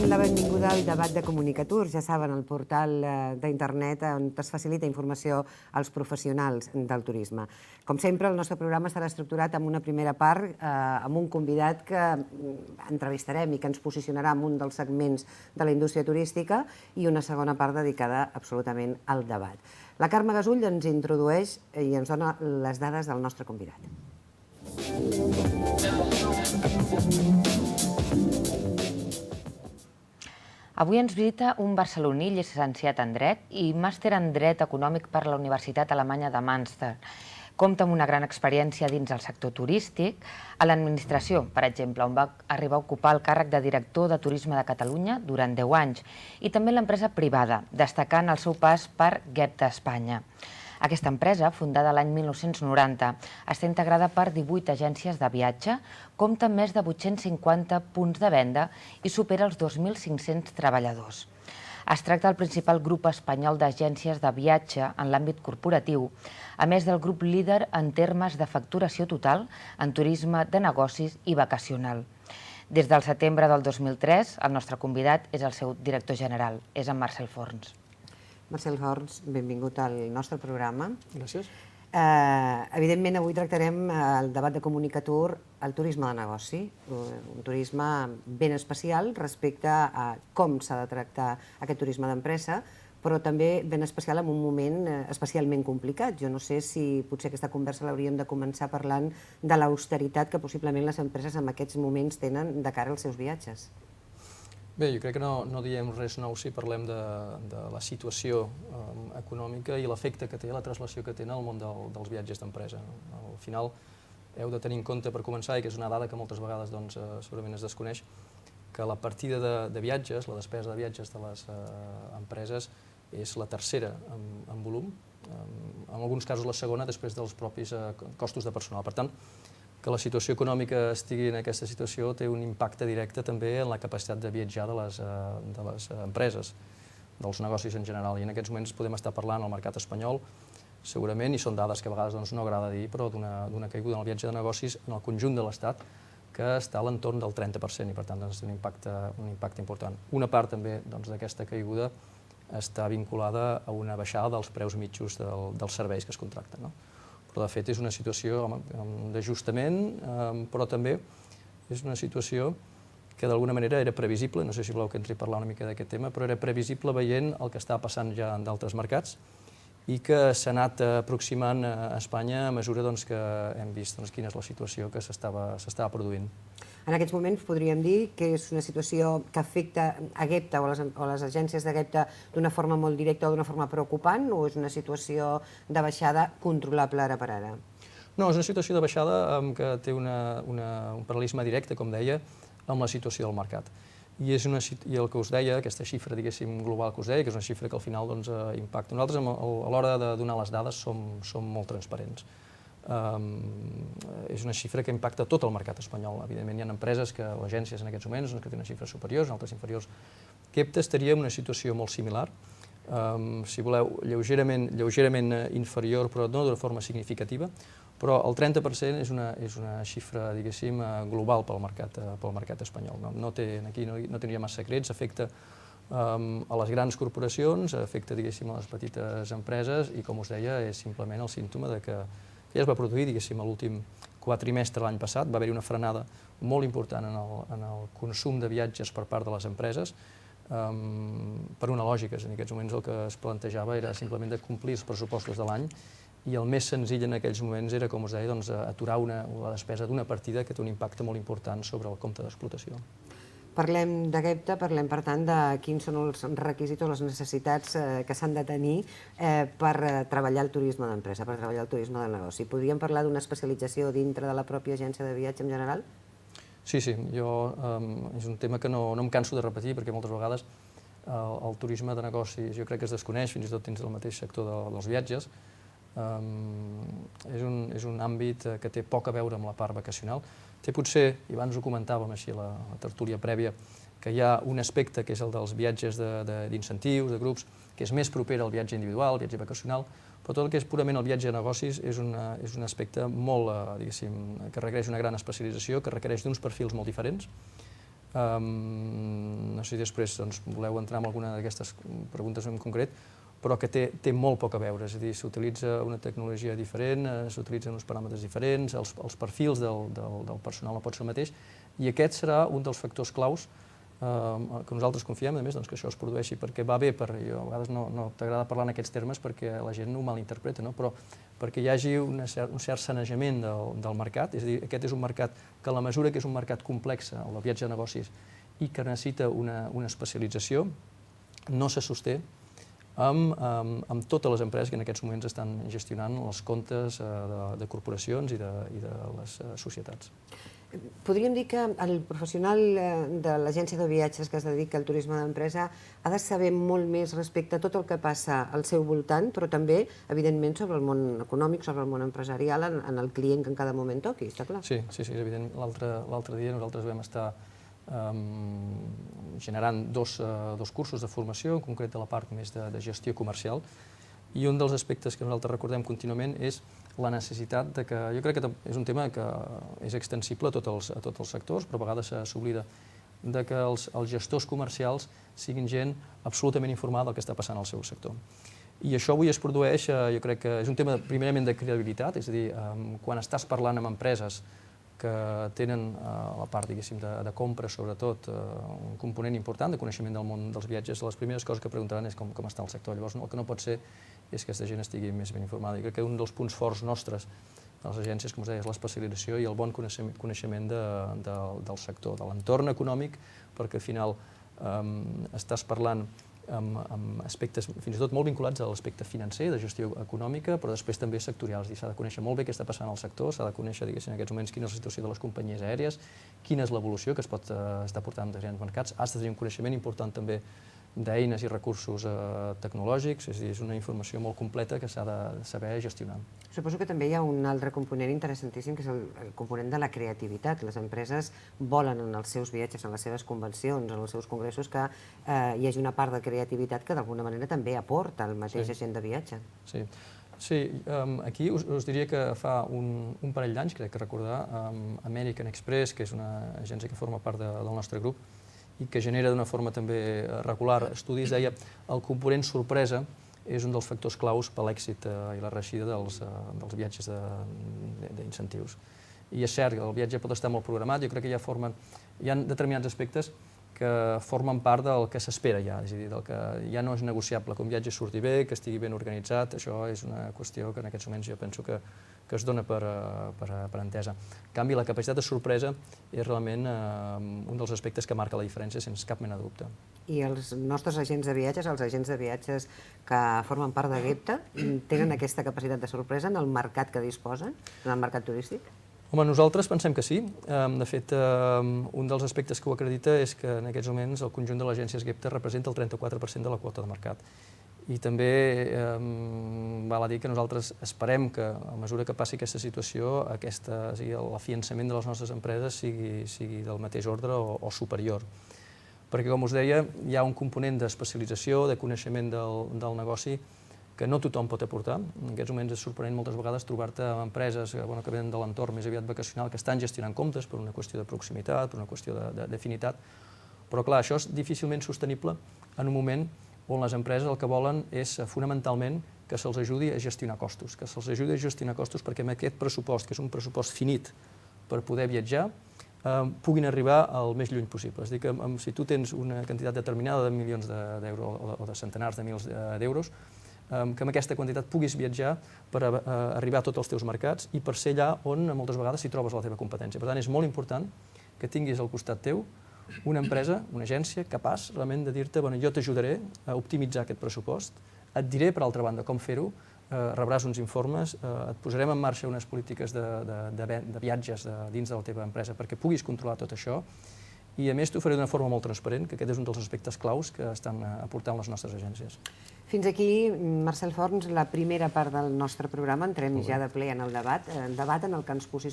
Donem la benvinguda al debat de Comunicatur, ja saben, el portal d'internet on es facilita informació als professionals del turisme. Com sempre, el nostre programa estarà estructurat amb una primera part, amb un convidat que entrevistarem i que ens posicionarà en un dels segments de la indústria turística i una segona part dedicada absolutament al debat. La Carme Gasull ens introdueix i ens dona les dades del nostre convidat. Avui ens visita un barceloní llicenciat en Dret i màster en Dret Econòmic per la Universitat Alemanya de Münster. Compta amb una gran experiència dins el sector turístic, a l'administració, per exemple, on va arribar a ocupar el càrrec de director de Turisme de Catalunya durant 10 anys, i també en l'empresa privada, destacant el seu pas per Gebta Espanya. Aquesta empresa, fundada l'any 1990, està integrada per 18 agències de viatge, compta amb més de 850 punts de venda i supera els 2.500 treballadors. Es tracta del principal grup espanyol d'agències de viatge en l'àmbit corporatiu, a més del grup líder en termes de facturació total en turisme de negocis i vacacional. Des del setembre del 2003, el nostre convidat és el seu director general, és en Marcel Forns. Marcel Forns, benvingut al nostre programa. Gràcies. Evidentment, avui tractarem el debat de Comunicatur, el turisme de negoci, un turisme ben especial respecte a com s'ha de tractar aquest turisme d'empresa, però també ben especial en un moment especialment complicat. Jo no sé si potser aquesta conversa l'hauríem de començar parlant de l'austeritat que possiblement les empreses en aquests moments tenen de cara als seus viatges. Bé, jo crec que no diem res nou si parlem de la situació econòmica i l'efecte que té, la translació que té en el món dels viatges d'empresa. Al final heu de tenir en compte, per començar, i que és una dada que moltes vegades segurament es desconeix, que la partida de viatges, la despesa de viatges de les empreses és la tercera en volum, en alguns casos la segona després dels propis costos de personal. Per tant, que la situació econòmica estigui en aquesta situació té un impacte directe també en la capacitat de viatjar de les empreses, dels negocis en general. I en aquests moments podem estar parlant al mercat espanyol, segurament, i són dades que a vegades no agrada dir, però d'una caiguda en el viatge de negocis en el conjunt de l'Estat que està a l'entorn del 30% i per tant té un impacte important. Una part també d'aquesta caiguda està vinculada a una baixada dels preus mitjos dels serveis que es contracten. Però, de fet, és una situació d'ajustament, però també és una situació que d'alguna manera era previsible, no sé si voleu que entri a parlar una mica d'aquest tema, però era previsible veient el que està passant ja en d'altres mercats i que s'ha anat aproximant a Espanya a mesura que hem vist quina és la situació que s'estava produint. En aquests moments podríem dir que és una situació que afecta a Gebta o a les agències de Gebta d'una forma molt directa o d'una forma preocupant, o és una situació de baixada controlable ara per ara? No, és una situació de baixada que té un paral·lelisme directe, com deia, amb la situació del mercat. I el que us deia, aquesta xifra, diguéssim, global que us deia, que és una xifra que al final impacta. Nosaltres, a l'hora de donar les dades, som molt transparents. És una xifra que impacta tot el mercat espanyol. Evidentment, hi ha empreses o agències en aquests moments que tenen xifres superiors, altres inferiors. Gebta estaria en una situació molt similar, si voleu, lleugerament inferior, però no d'una forma significativa, però el 30% és una xifra, diguéssim, global pel mercat espanyol. Aquí no tindria massa secrets, afecta a les grans corporacions, afecta, diguéssim, a les petites empreses i, com us deia, és simplement el símptoma que ja es va produir, diguéssim, a l'últim quatrimestre de l'any passat. Va haver-hi una frenada molt important en el consum de viatges per part de les empreses per una lògica. En aquests moments el que es plantejava era simplement de complir els pressupostos de l'any i el més senzill en aquells moments era, com us deia, aturar la despesa d'una partida que té un impacte molt important sobre el compte d'explotació. Parlem de Gebta, parlem per tant de quins són els requisits o les necessitats que s'han de tenir per treballar el turisme d'empresa, per treballar el turisme del negoci. Podríem parlar d'una especialització dintre de la pròpia agència de viatge en general? Sí, és un tema que no em canso de repetir perquè moltes vegades el turisme de negocis jo crec que es desconeix, fins i tot dins del mateix sector dels viatges. És un àmbit que té poc a veure amb la part vacacional. Té potser, i abans ho comentàvem així a la tertúlia prèvia, que hi ha un aspecte que és el dels viatges d'incentius, de grups, que és més proper al viatge individual, viatge vacacional, però tot el que és purament el viatge de negocis és un aspecte molt, diguéssim, que requereix una gran especialització, que requereix d'uns perfils molt diferents, no sé si després voleu entrar en alguna d'aquestes preguntes en concret, però que té molt poc a veure, és a dir, s'utilitza una tecnologia diferent, s'utilitzen uns paràmetres diferents, els perfils del personal no pot ser el mateix, i aquest serà un dels factors claus que nosaltres confiem, a més, que això es produeixi, perquè va bé, jo a vegades no t'agrada parlar en aquests termes perquè la gent ho malinterpreta, però perquè hi hagi un cert sanejament del mercat, és a dir, aquest és un mercat que a la mesura que és un mercat complex, el del viatge de negocis, i que necessita una especialització, no se sosté amb totes les empreses que en aquests moments estan gestionant els comptes de corporacions i de les societats. Podríem dir que el professional de l'agència de viatges que es dedica al turisme d'empresa ha de saber molt més respecte a tot el que passa al seu voltant, però també, evidentment, sobre el món econòmic, sobre el món empresarial, en el client que en cada moment toqui, està clar? Sí, és evident. L'altre dia nosaltres vam estar generant dos cursos de formació, en concret de la part més de gestió comercial, i un dels aspectes que nosaltres recordem contínuament és la necessitat de que, jo crec que és un tema que és extensible a tots els sectors, però a vegades s'oblida, de que els gestors comercials siguin gent absolutament informada del que està passant al seu sector. I això avui es produeix, jo crec que és un tema primerament de credibilitat, és a dir, quan estàs parlant amb empreses que tenen la part, diguéssim, de compra, sobretot, un component important de coneixement del món dels viatges, les primeres coses que preguntaran és com està el sector. Llavors, el que no pot ser és que aquesta gent estigui més ben informada. I crec que un dels punts forts nostres de les agències, com us deia, és l'especialització i el bon coneixement del sector, de l'entorn econòmic, perquè al final estàs parlant amb aspectes fins i tot molt vinculats a l'aspecte financer, de gestió econòmica, però després també sectorials. S'ha de conèixer molt bé què està passant al sector, s'ha de conèixer, diguéssim, en aquests moments quina és la situació de les companyies aèries, quina és l'evolució que es pot estar portant en diferents mercats. Has de tenir un coneixement important també d'eines i recursos tecnològics, és a dir, és una informació molt completa que s'ha de saber gestionar. Suposo que també hi ha un altre component interessantíssim, que és el component de la creativitat. Les empreses volen en els seus viatges, en les seves convencions, en els seus congressos, que hi hagi una part de creativitat que d'alguna manera també aporta el mateix agent de viatge. Sí, aquí us diria que fa un parell d'anys, crec que recordar, American Express, que és una agència que forma part del nostre grup, i que genera d'una forma també regular estudis, deia el component sorpresa és un dels factors claus per l'èxit i la reeixida dels viatges d'incentius. I és cert que el viatge pot estar molt programat, jo crec que hi ha determinats aspectes que formen part del que s'espera ja, és a dir, del que ja no és negociable, que un viatge surti bé, que estigui ben organitzat, això és una qüestió que en aquests moments jo penso que es dona per entesa. En canvi, la capacitat de sorpresa és realment un dels aspectes que marca la diferència sense cap mena de dubte. I els nostres agents de viatges, els agents de viatges que formen part de GEPTA, tenen aquesta capacitat de sorpresa en el mercat que disposen, en el mercat turístic? Home, nosaltres pensem que sí. De fet, un dels aspectes que ho acredita és que en aquests moments el conjunt de les agències GEPTA representa el 34% de la quota de mercat. I també val a dir que nosaltres esperem que, a mesura que passi aquesta situació, l'afiançament de les nostres empreses sigui del mateix ordre o superior. Perquè, com us deia, hi ha un component d'especialització, de coneixement del negoci, que no tothom pot aportar. En aquests moments és sorprenent moltes vegades trobar-te amb empreses que venen de l'entorn més aviat vacacional que estan gestionant comptes per una qüestió de proximitat, per una qüestió d'afinitat, però clar, això és difícilment sostenible en un moment on les empreses el que volen és fonamentalment que se'ls ajudi a gestionar costos, perquè amb aquest pressupost, que és un pressupost finit per poder viatjar, puguin arribar al més lluny possible. És a dir, que si tu tens una quantitat determinada de milions d'euros o de centenars de milers d'euros, que amb aquesta quantitat puguis viatjar per arribar a tots els teus mercats i per ser allà on moltes vegades hi trobes la teva competència. Per tant, és molt important que tinguis al costat teu una empresa, una agència, capaç realment de dir-te jo t'ajudaré a optimitzar aquest pressupost, et diré, per altra banda, com fer-ho, rebràs uns informes, et posarem en marxa unes polítiques de viatges dins de la teva empresa perquè puguis controlar tot això i, a més, t'ho faré d'una forma molt transparent, que aquest és un dels aspectes claus que estan aportant les nostres agències. Fins aquí, Marcel Forns, la primera part del nostre programa. Entrem ja de ple en el debat en el que ens posicionem